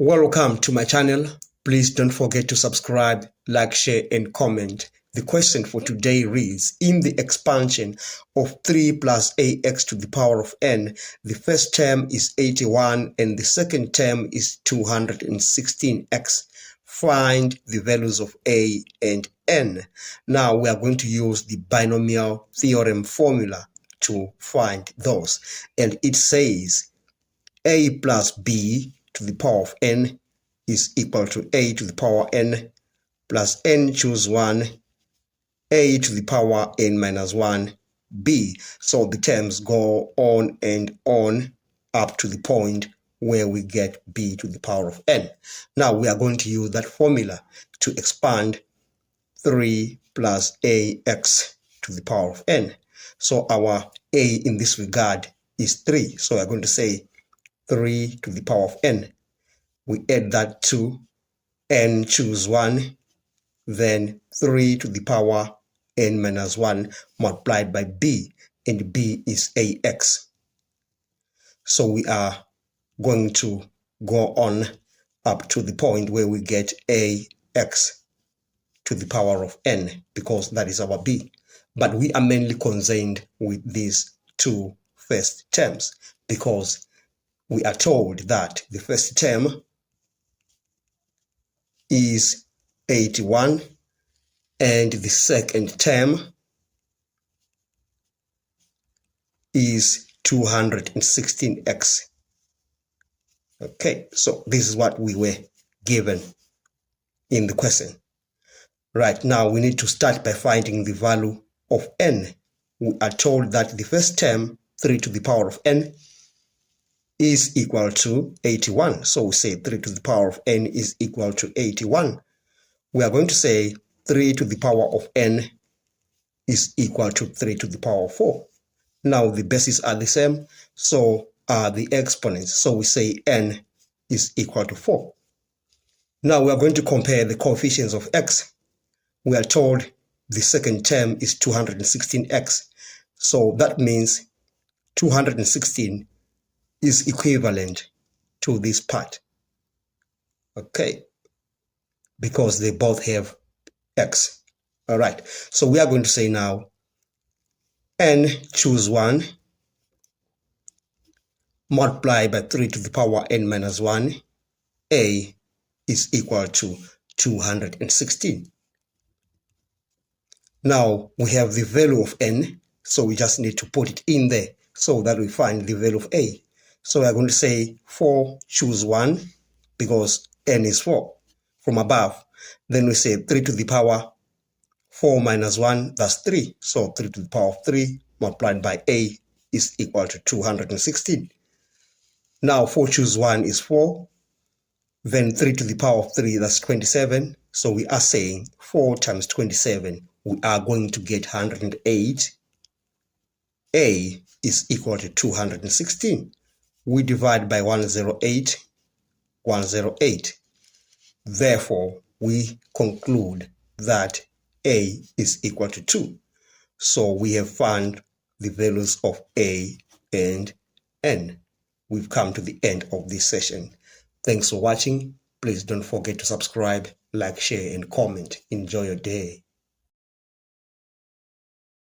Welcome to my channel. Please don't forget to subscribe, like, share and comment. The question for today reads, in the expansion of 3 plus ax to the power of n, the first term is 81 and the second term is 216x. Find the values of a and n. Now we are going to use the binomial theorem formula to find those. And it says a plus b to the power of n is equal to a to the power n plus n choose 1, a to the power n minus 1, b. So the terms go on and on up to the point where we get b to the power of n. Now we are going to use that formula to expand 3 plus ax to the power of n. So our a in this regard is 3. So we are going to say 3 to the power of n. We add that to n choose 1, then 3 to the power n minus 1 multiplied by b, and b is ax. So we are going to go on up to the point where we get ax to the power of n, because that is our b. But we are mainly concerned with these two first terms, because we are told that the first term is 81 and the second term is 216x. Okay, so this is what we were given in the question. Right, now we need to start by finding the value of n. We are told that the first term, 3 to the power of n, is equal to 81. So we say 3 to the power of n is equal to 81. We are going to say 3 to the power of n is equal to 3 to the power of 4. Now the bases are the same, so are the exponents. So we say n is equal to 4. Now we are going to compare the coefficients of x. We are told the second term is 216x. So that means 216 is equivalent to this part. Okay, because they both have x. All right, so we are going to say now n choose 1 multiply by 3 to the power n minus 1, a is equal to 216. Now we have the value of n, so we just need to put it in there so that we find the value of a. So we are going to say 4 choose 1, because n is 4 from above. Then we say 3 to the power 4 minus 1, that's 3. So 3 to the power of 3 multiplied by a is equal to 216. Now 4 choose 1 is 4. Then 3 to the power of 3, that's 27. So we are saying 4 times 27, we are going to get 108. A is equal to 216. We divide by 108, 108. Therefore, we conclude that a is equal to 2. So we have found the values of a and n. We've come to the end of this session. Thanks for watching. Please don't forget to subscribe, like, share and comment. Enjoy your day.